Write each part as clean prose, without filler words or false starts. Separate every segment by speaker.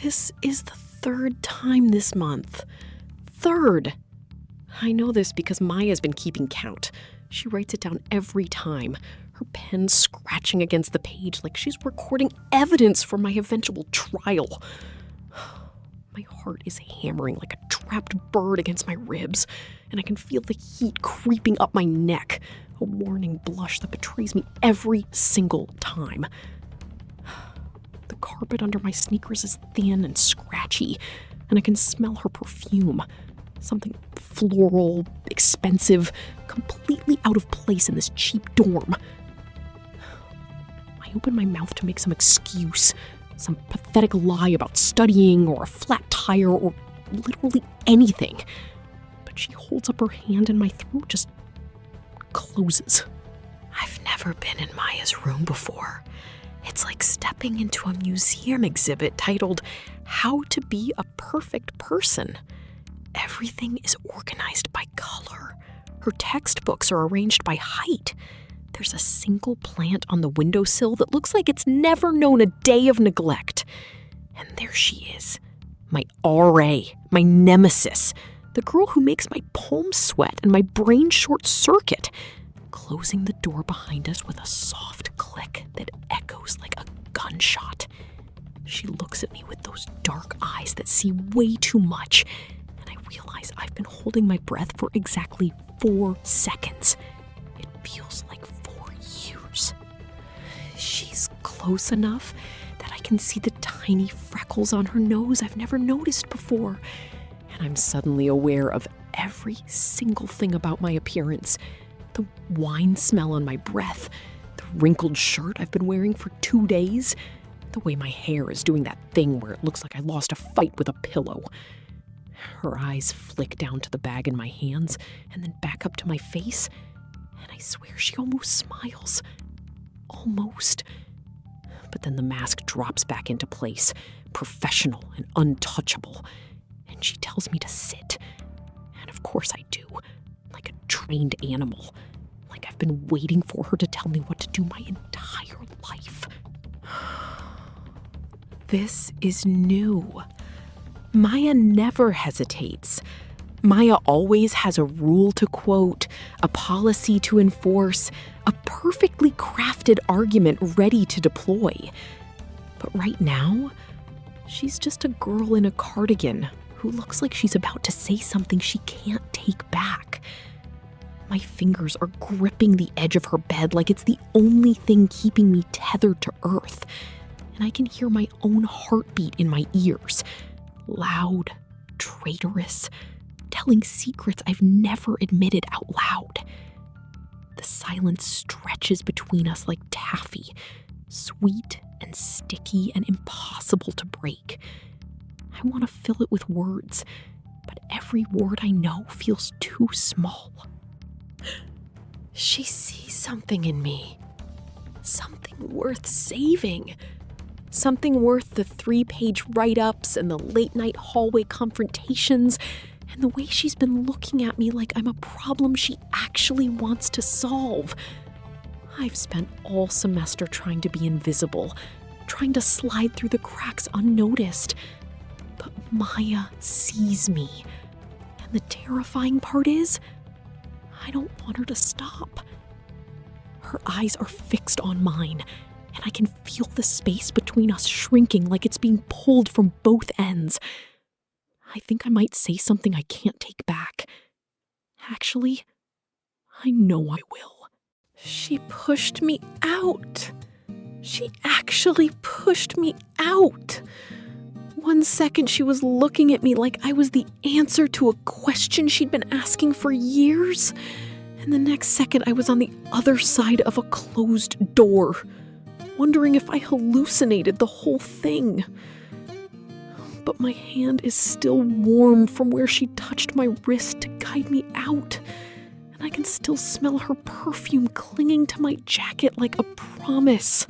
Speaker 1: This is the third time this month. Third! I know this because Maya's been keeping count. She writes it down every time, her pen scratching against the page like she's recording evidence for my eventual trial. My heart is hammering like a trapped bird against my ribs, and I can feel the heat creeping up my neck, a warning blush that betrays me every single time. The carpet under my sneakers is thin and scratchy, and I can smell her perfume. Something floral, expensive, completely out of place in this cheap dorm. I open my mouth to make some excuse, some pathetic lie about studying or a flat tire or literally anything. But she holds up her hand and my throat just closes. I've never been in Maya's room before. It's like stepping into a museum exhibit titled, "How to Be a Perfect Person." Everything is organized by color. Her textbooks are arranged by height. There's a single plant on the windowsill that looks like it's never known a day of neglect. And there she is, my RA, my nemesis, the girl who makes my palms sweat and my brain short circuit, closing the door behind us with a soft click that echoes like a gunshot. She looks at me with those dark eyes that see way too much, and I realize I've been holding my breath for exactly 4 seconds. It feels like 4 years. She's close enough that I can see the tiny freckles on her nose I've never noticed before, and I'm suddenly aware of every single thing about my appearance. The wine smell on my breath, the wrinkled shirt I've been wearing for 2 days, the way my hair is doing that thing where it looks like I lost a fight with a pillow. Her eyes flick down to the bag in my hands and then back up to my face, and I swear she almost smiles. Almost. But then the mask drops back into place, professional and untouchable, and she tells me to sit. And of course I do, like a trained animal, like I've been waiting for her to tell me what to do my entire life. This is new. Maya never hesitates. Maya always has a rule to quote, a policy to enforce, a perfectly crafted argument ready to deploy. But right now, she's just a girl in a cardigan who looks like she's about to say something she can't take back. My fingers are gripping the edge of her bed like it's the only thing keeping me tethered to earth, and I can hear my own heartbeat in my ears. Loud, traitorous, telling secrets I've never admitted out loud. The silence stretches between us like taffy, sweet and sticky and impossible to break. I want to fill it with words, but every word I know feels too small. She sees something in me, something worth saving. Something worth the 3-page write-ups and the late-night hallway confrontations and the way she's been looking at me like I'm a problem she actually wants to solve. I've spent all semester trying to be invisible, trying to slide through the cracks unnoticed. But Maya sees me. And the terrifying part is, I don't want her to stop. Her eyes are fixed on mine, and I can feel the space between us shrinking like it's being pulled from both ends. I think I might say something I can't take back. Actually, I know I will. She pushed me out. She actually pushed me out. 1 second she was looking at me like I was the answer to a question she'd been asking for years, and the next second I was on the other side of a closed door, wondering if I hallucinated the whole thing. But my hand is still warm from where she touched my wrist to guide me out, and I can still smell her perfume clinging to my jacket like a promise.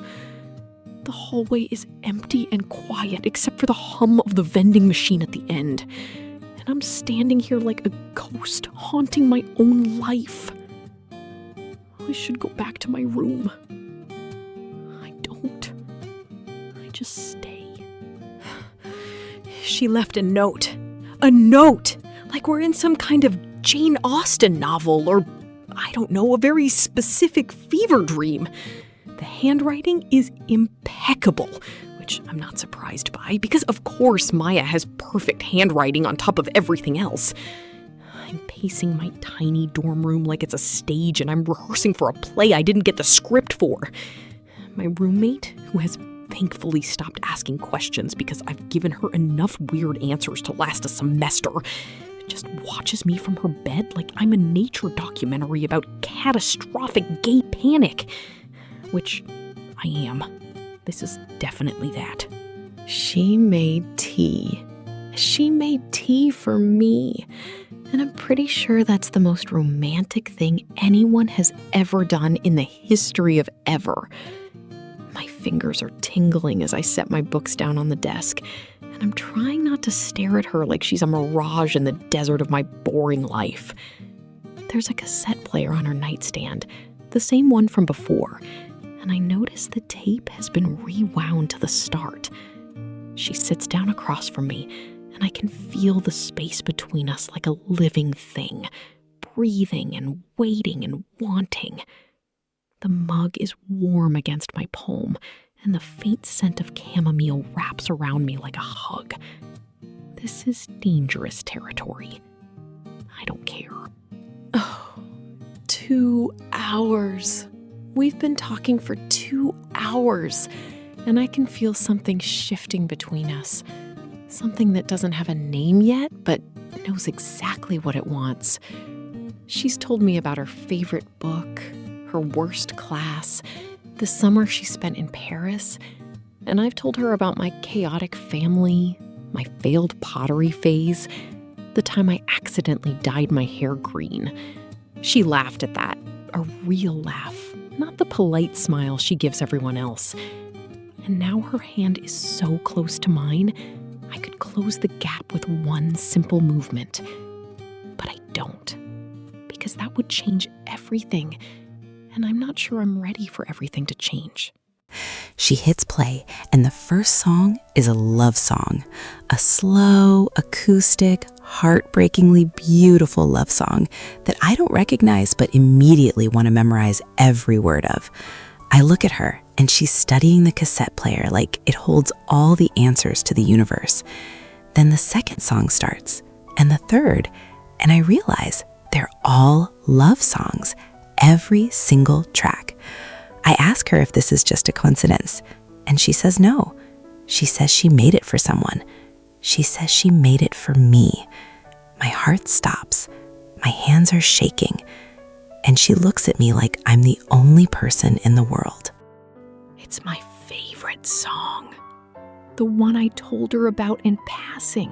Speaker 1: The hallway is empty and quiet except for the hum of the vending machine at the end, and I'm standing here like a ghost haunting my own life. I should go back to my room. I don't. I just stay. she left a note. A note! Like we're in some kind of Jane Austen novel or, I don't know, a very specific fever dream. The handwriting is impeccable, which I'm not surprised by, because of course Maya has perfect handwriting on top of everything else. I'm pacing my tiny dorm room like it's a stage and I'm rehearsing for a play I didn't get the script for. My roommate, who has thankfully stopped asking questions because I've given her enough weird answers to last a semester, just watches me from her bed like I'm a nature documentary about catastrophic gay panic. Which I am. This is definitely that. She made tea. She made tea for me. And I'm pretty sure that's the most romantic thing anyone has ever done in the history of ever. My fingers are tingling as I set my books down on the desk, and I'm trying not to stare at her like she's a mirage in the desert of my boring life. There's a cassette player on her nightstand, the same one from before, and I notice the tape has been rewound to the start. She sits down across from me, and I can feel the space between us like a living thing, breathing and waiting and wanting. The mug is warm against my palm, and the faint scent of chamomile wraps around me like a hug. This is dangerous territory. I don't care. Oh, 2 hours. We've been talking for 2 hours, and I can feel something shifting between us. Something that doesn't have a name yet, but knows exactly what it wants. She's told me about her favorite book, her worst class, the summer she spent in Paris, and I've told her about my chaotic family, my failed pottery phase, the time I accidentally dyed my hair green. She laughed at that, a real laugh, not the polite smile she gives everyone else. And now her hand is so close to mine, I could close the gap with one simple movement. But I don't, because that would change everything, and I'm not sure I'm ready for everything to change.
Speaker 2: She hits play, and the first song is a love song, a slow, acoustic, heartbreakingly beautiful love song that I don't recognize but immediately want to memorize every word of. I look at her, and she's studying the cassette player like it holds all the answers to the universe. Then the second song starts, and the third, and I realize they're all love songs, every single track. I ask her if this is just a coincidence, and she says no. She says she made it for someone. She says she made it for me. My heart stops. My hands are shaking. And she looks at me like I'm the only person in the world.
Speaker 1: It's my favorite song. The one I told her about in passing,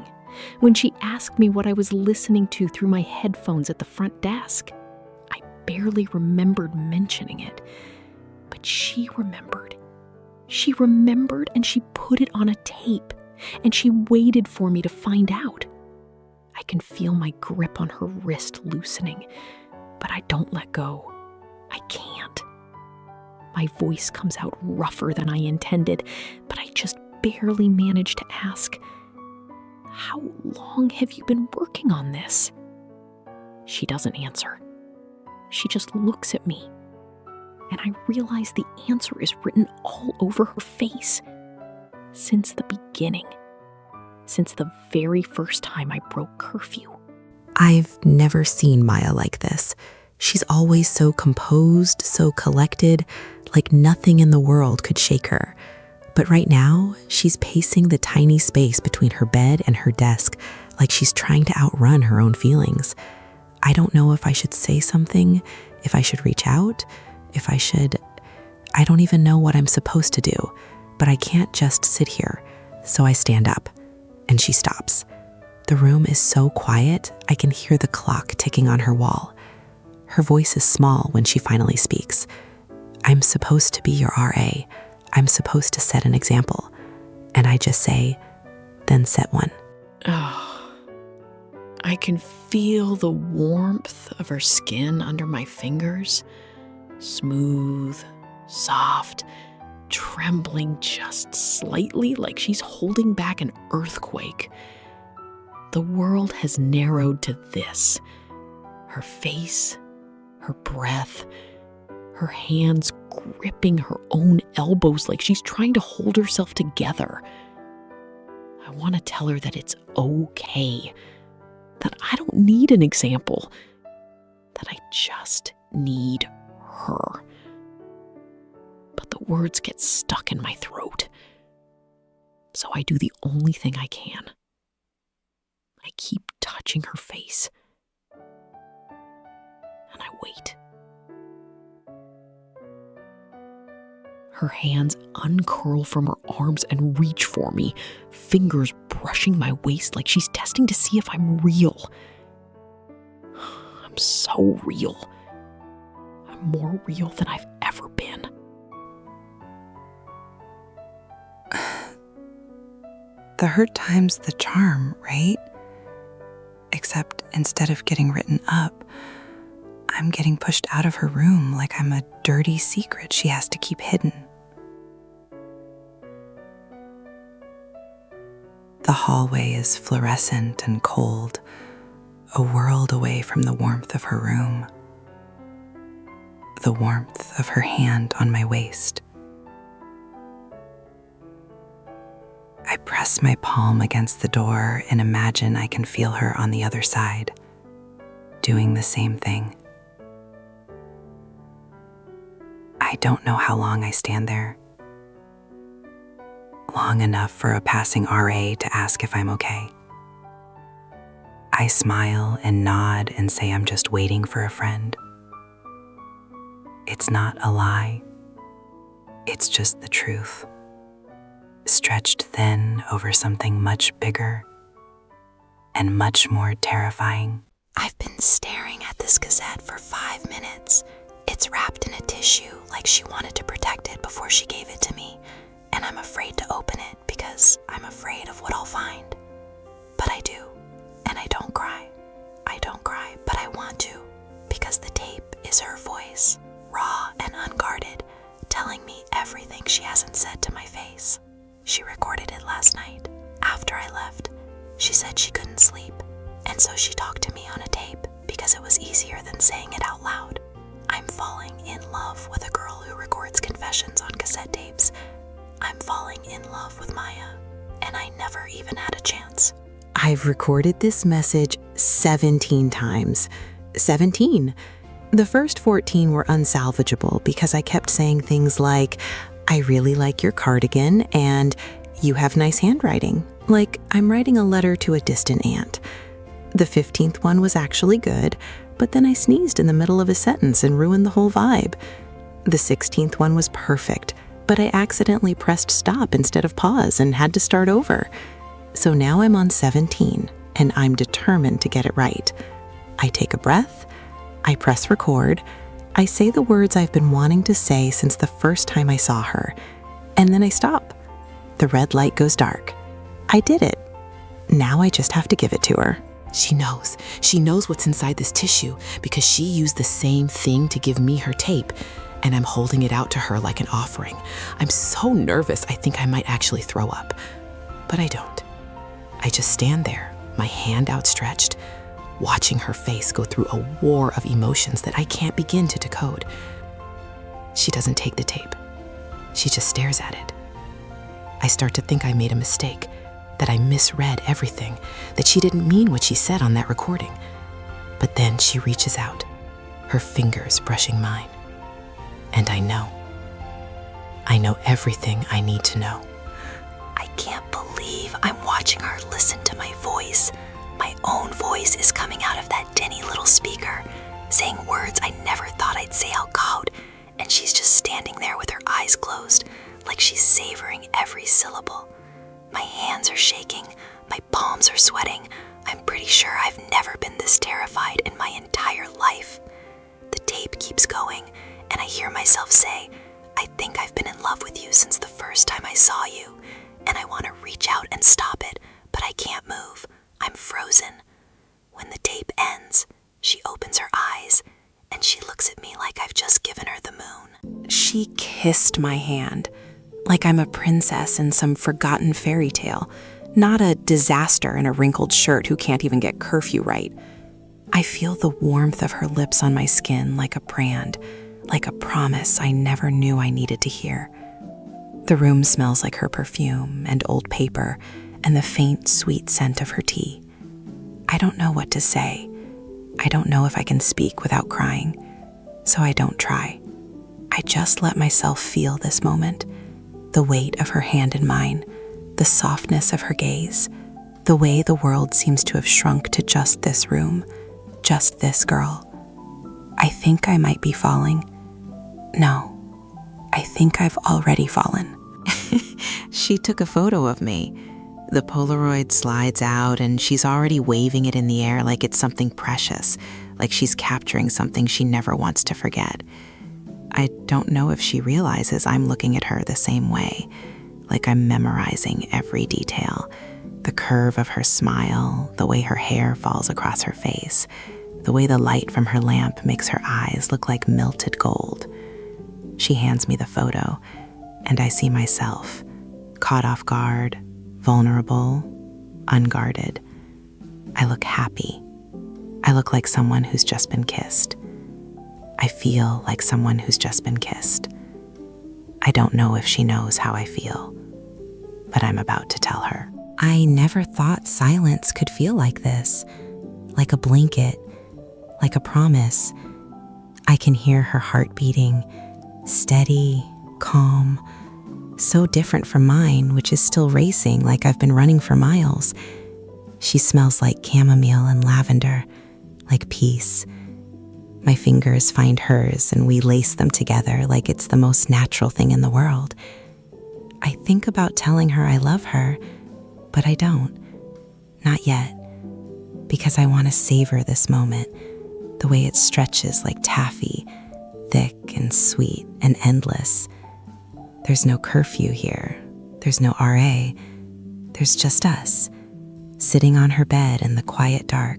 Speaker 1: when she asked me what I was listening to through my headphones at the front desk. I barely remembered mentioning it, but she remembered. She remembered, and she put it on a tape, and she waited for me to find out. I can feel my grip on her wrist loosening, but I don't let go. I can't. My voice comes out rougher than I intended, but I just barely manage to ask, "How long have you been working on this?" She doesn't answer. She just looks at me, and I realize the answer is written all over her face. Since the beginning. Since the very first time I broke curfew.
Speaker 2: I've never seen Maya like this. She's always so composed, so collected, like nothing in the world could shake her. But right now, she's pacing the tiny space between her bed and her desk, like she's trying to outrun her own feelings. I don't know if I should say something, if I should reach out, I don't even know what I'm supposed to do, but I can't just sit here. So I stand up, and she stops. The room is so quiet, I can hear the clock ticking on her wall. Her voice is small when she finally speaks. "I'm supposed to be your RA. I'm supposed to set an example." And I just say, "Then set one."
Speaker 1: Oh, I can feel the warmth of her skin under my fingers. Smooth, soft, trembling just slightly like she's holding back an earthquake. The world has narrowed to this: her face, her breath, her hands gripping her own elbows like she's trying to hold herself together. I want to tell her that it's okay, that I don't need an example, that I just need her. But the words get stuck in my throat. So I do the only thing I can. I keep touching her face. And I wait. Her hands uncurl from her arms and reach for me, fingers brushing my waist like she's testing to see if I'm real. I'm so real. I'm more real than I've ever been.
Speaker 2: The hurt time's the charm, right? Except instead of getting written up, I'm getting pushed out of her room like I'm a dirty secret she has to keep hidden. The hallway is fluorescent and cold, a world away from the warmth of her room, the warmth of her hand on my waist. I press my palm against the door and imagine I can feel her on the other side, doing the same thing. I don't know how long I stand there. Long enough for a passing RA to ask if I'm okay. I smile and nod and say I'm just waiting for a friend. It's not a lie. It's just the truth, stretched thin over something much bigger and much more terrifying. I've been staring at this cassette for 5 minutes. It's wrapped in a tissue like she wanted to protect it before she gave it to me, and I'm afraid to open it because I'm afraid of what I'll find. But I do, and I don't cry. I don't cry, but I want to, because the tape is her voice, raw and unguarded, telling me everything she hasn't said to my face. She recorded it last night, after I left. She said she couldn't sleep, and so she talked to me on a tape because it was easier than saying it out loud. I'm falling in love with a girl who records confessions on cassette tapes. I'm falling in love with Maya, and I never even had a chance. I've recorded this message 17 times. 17. The first 14 were unsalvageable because I kept saying things like, I really like your cardigan, and you have nice handwriting, like I'm writing a letter to a distant aunt. The 15th one was actually good, but then I sneezed in the middle of a sentence and ruined the whole vibe. The 16th one was perfect, but I accidentally pressed stop instead of pause and had to start over. So now I'm on 17, and I'm determined to get it right. I take a breath, I press record, I say the words I've been wanting to say since the first time I saw her, and then I stop. The red light goes dark. I did it. Now I just have to give it to her.
Speaker 3: She knows. She knows what's inside this tissue because she used the same thing to give me her tape, and I'm holding it out to her like an offering. I'm so nervous I think I might actually throw up, but I don't. I just stand there, my hand outstretched, watching her face go through a war of emotions that I can't begin to decode. She doesn't take the tape. She just stares at it. I start to think I made a mistake, that I misread everything, that she didn't mean what she said on that recording. But then she reaches out, her fingers brushing mine. And I know. I know everything I need to know.
Speaker 2: I can't believe I'm watching her listen to my voice. My own voice is coming out of that tinny little speaker, saying words I never thought I'd say out loud, and she's just standing there with her eyes closed, like she's savoring every syllable. My hands are shaking, my palms are sweating. I'm pretty sure I've never been this terrified in my entire life. The tape keeps going, and I hear myself say, I think I've been in love with you since the first time I saw you, and I want to reach out and stop it, but I can't move. I'm frozen. When the tape ends, she opens her eyes, and she looks at me like I've just given her the moon. She kissed my hand, like I'm a princess in some forgotten fairy tale, not a disaster in a wrinkled shirt who can't even get curfew right. I feel the warmth of her lips on my skin like a brand, like a promise I never knew I needed to hear. The room smells like her perfume and old paper and the faint, sweet scent of her tea. I don't know what to say. I don't know if I can speak without crying, so I don't try. I just let myself feel this moment, the weight of her hand in mine, the softness of her gaze, the way the world seems to have shrunk to just this room, just this girl. I think I might be falling. No, I think I've already fallen.
Speaker 3: She took a photo of me. The Polaroid slides out and she's already waving it in the air like it's something precious, like she's capturing something she never wants to forget. I don't know if she realizes I'm looking at her the same way, like I'm memorizing every detail. The curve of her smile, the way her hair falls across her face, the way the light from her lamp makes her eyes look like melted gold. She hands me the photo, and I see myself, caught off guard, vulnerable, unguarded. I look happy. I look like someone who's just been kissed. I feel like someone who's just been kissed. I don't know if she knows how I feel, but I'm about to tell her.
Speaker 2: I never thought silence could feel like this, like a blanket, like a promise. I can hear her heart beating, steady, calm, so different from mine, which is still racing like I've been running for miles. She smells like chamomile and lavender, like peace. My fingers find hers and we lace them together like it's the most natural thing in the world. I think about telling her I love her, but I don't. Not yet. Because I want to savor this moment, the way it stretches like taffy, thick and sweet and endless. There's no curfew here. There's no RA. There's just us, sitting on her bed in the quiet dark,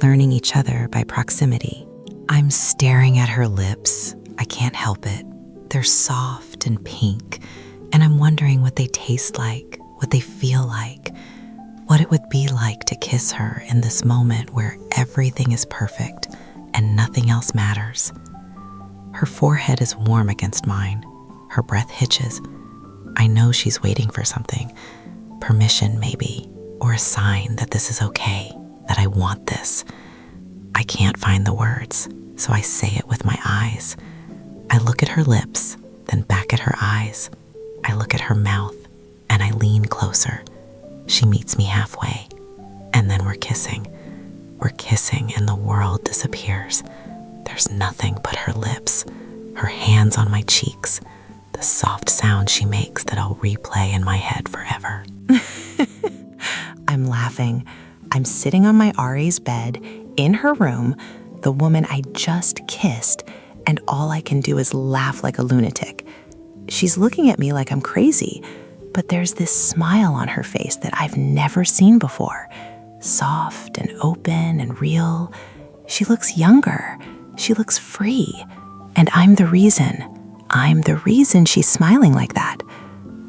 Speaker 2: learning each other by proximity. I'm staring at her lips. I can't help it. They're soft and pink, and I'm wondering what they taste like, what they feel like, what it would be like to kiss her in this moment where everything is perfect and nothing else matters. Her forehead is warm against mine. Her breath hitches. I know she's waiting for something. Permission, maybe, or a sign that this is okay, that I want this. I can't find the words, so I say it with my eyes. I look at her lips, then back at her eyes. I look at her mouth, and I lean closer. She meets me halfway, and then we're kissing. We're kissing, and the world disappears. There's nothing but her lips, her hands on my cheeks, the soft sound she makes that I'll replay in my head forever. I'm laughing. I'm sitting on my RA's bed, in her room, the woman I just kissed, and all I can do is laugh like a lunatic. She's looking at me like I'm crazy, but there's this smile on her face that I've never seen before. Soft and open and real. She looks younger. She looks free. And I'm the reason. I'm the reason she's smiling like that.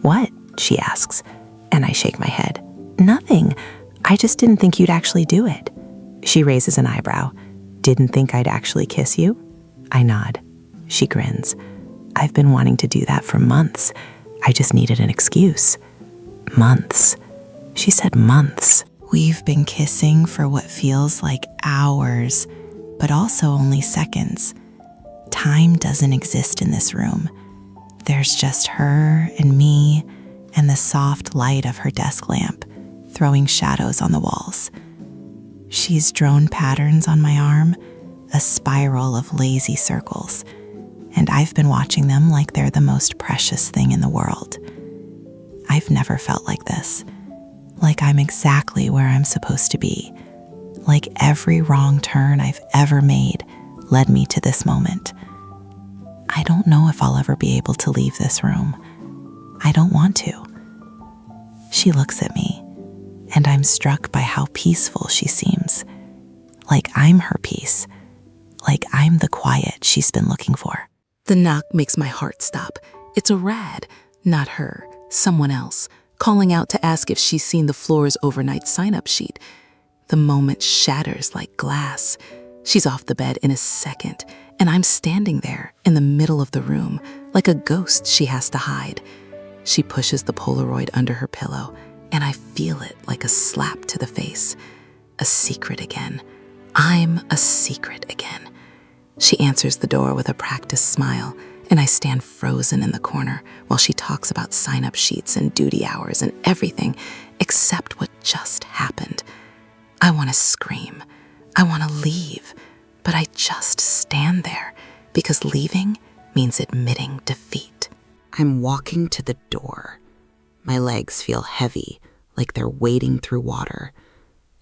Speaker 2: What? She asks, and I shake my head. Nothing. I just didn't think you'd actually do it. She raises an eyebrow. Didn't think I'd actually kiss you? I nod. She grins. I've been wanting to do that for months. I just needed an excuse. Months. She said months. We've been kissing for what feels like hours, but also only seconds. Time doesn't exist in this room. There's just her and me and the soft light of her desk lamp, throwing shadows on the walls. She's drawn patterns on my arm, a spiral of lazy circles, and I've been watching them like they're the most precious thing in the world. I've never felt like this, like I'm exactly where I'm supposed to be, like every wrong turn I've ever made led me to this moment. I don't know if I'll ever be able to leave this room. I don't want to. She looks at me, and I'm struck by how peaceful she seems, like I'm her peace, like I'm the quiet she's been looking for.
Speaker 3: The knock makes my heart stop. It's a rad, not her, someone else,
Speaker 2: calling out to ask if she's seen the floor's overnight sign-up sheet. The moment shatters like glass. She's off the bed in a second, and I'm standing there in the middle of the room, like a ghost she has to hide. She pushes the Polaroid under her pillow, and I feel it like a slap to the face. A secret again. I'm a secret again. She answers the door with a practiced smile, and I stand frozen in the corner while she talks about sign-up sheets and duty hours and everything except what just happened. I want to scream. I want to leave, but I just stand there because leaving means admitting defeat.
Speaker 3: I'm walking to the door. My legs feel heavy, like they're wading through water,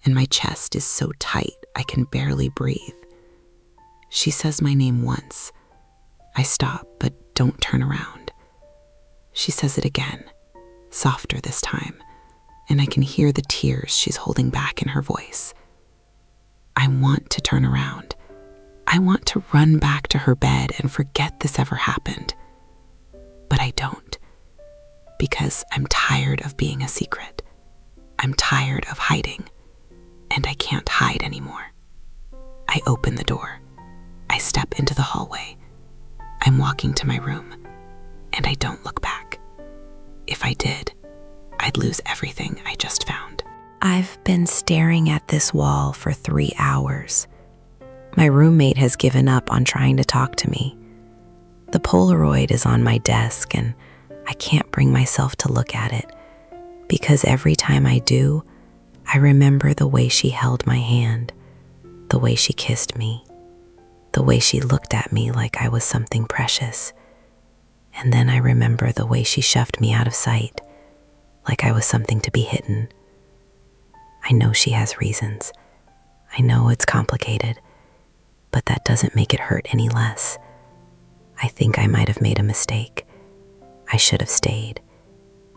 Speaker 3: and my chest is so tight I can barely breathe. She says my name once. I stop, but don't turn around. She says it again, softer this time, and I can hear the tears she's holding back in her voice. I want to turn around. I want to run back to her bed and forget this ever happened. But I don't, because I'm tired of being a secret. I'm tired of hiding, and I can't hide anymore. I open the door. I step into the hallway. I'm walking to my room, and I don't look back. If I did, I'd lose everything I just found.
Speaker 2: I've been staring at this wall for 3 hours. My roommate has given up on trying to talk to me. The Polaroid is on my desk, and I can't bring myself to look at it, because every time I do, I remember the way she held my hand, the way she kissed me, the way she looked at me like I was something precious. And then I remember the way she shoved me out of sight, like I was something to be hidden. I know she has reasons. I know it's complicated, but that doesn't make it hurt any less. I think I might have made a mistake. I should have stayed.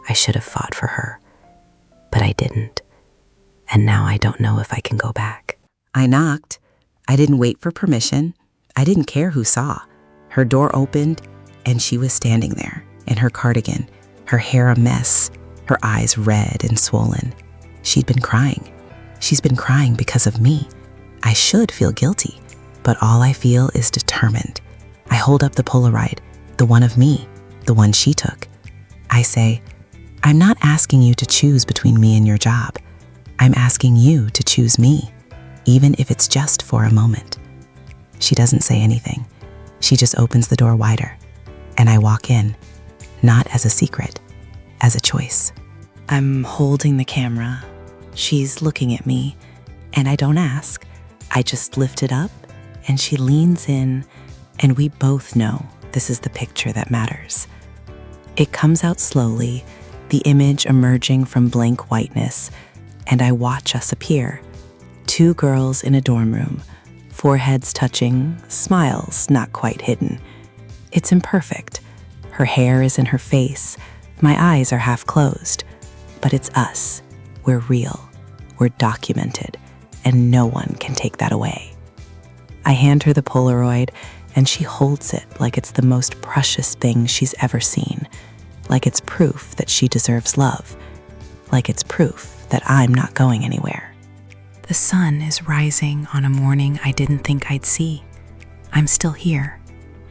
Speaker 2: I should have fought for her, but I didn't. And now I don't know if I can go back.
Speaker 3: I knocked. I didn't wait for permission. I didn't care who saw. Her door opened, and she was standing there in her cardigan, her hair a mess, her eyes red and swollen. She'd been crying. She's been crying because of me. I should feel guilty, but all I feel is determined. I hold up the Polaroid, the one of me, the one she took. I say, I'm not asking you to choose between me and your job. I'm asking you to choose me, even if it's just for a moment. She doesn't say anything. She just opens the door wider, and I walk in, not as a secret, as a choice. I'm holding the camera. She's looking at me, and I don't ask. I just lift it up, and she leans in, and we both know this is the picture that matters. It comes out slowly, the image emerging from blank whiteness, and I watch us appear. 2 girls in a dorm room, foreheads touching, smiles not quite hidden. It's imperfect. Her hair is in her face. My eyes are half closed. But it's us. We're real. We're documented. And no one can take that away. I hand her the Polaroid, and she holds it like it's the most precious thing she's ever seen. Like it's proof that she deserves love. Like it's proof that I'm not going anywhere. The sun is rising on a morning I didn't think I'd see. I'm still here.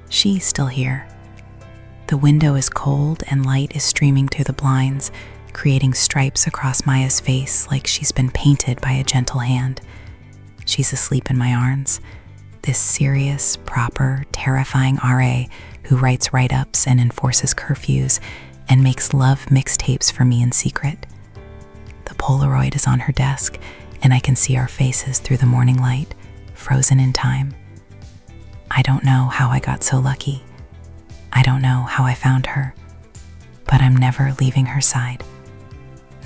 Speaker 3: She's still here. The window is cold and light is streaming through the blinds, creating stripes across Maya's face like she's been painted by a gentle hand. She's asleep in my arms. This serious, proper, terrifying RA who writes write-ups and enforces curfews and makes love mixtapes for me in secret. The Polaroid is on her desk, and I can see our faces through the morning light, frozen in time. I don't know how I got so lucky. I don't know how I found her, but I'm never leaving her side.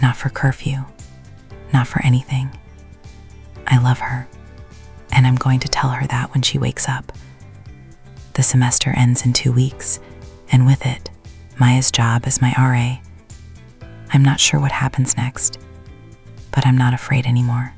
Speaker 3: Not for curfew, not for anything. I love her, and I'm going to tell her that when she wakes up. The semester ends in 2 weeks, and with it, Maya's job as my RA. I'm not sure what happens next, but I'm not afraid anymore.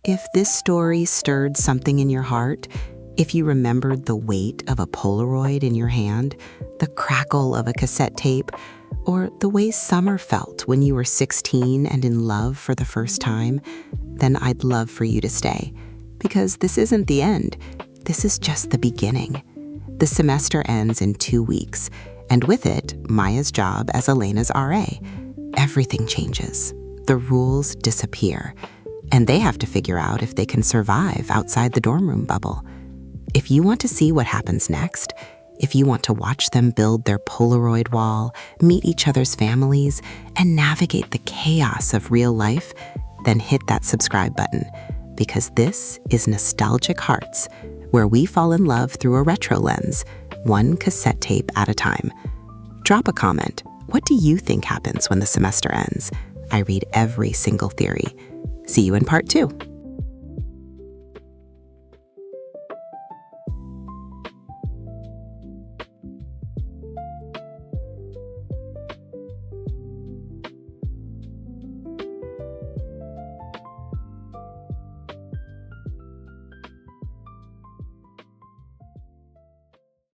Speaker 4: If this story stirred something in your heart,
Speaker 2: If you remembered the weight of a Polaroid in your hand, the crackle of a cassette tape, or the way summer felt when you were 16 and in love for the first time, then I'd love for you to stay. Because this isn't the end. This is just the beginning. The semester ends in 2 weeks, and with it, Maya's job as Elena's RA. Everything changes. The rules disappear, and they have to figure out if they can survive outside the dorm room bubble. If you want to see what happens next, if you want to watch them build their Polaroid wall, meet each other's families, and navigate the chaos of real life, then hit that subscribe button, because this is Nostalgic Hearts, where we fall in love through a retro lens, one cassette tape at a time. Drop a comment. What do you think happens when the semester ends? I read every single theory. See you in part 2.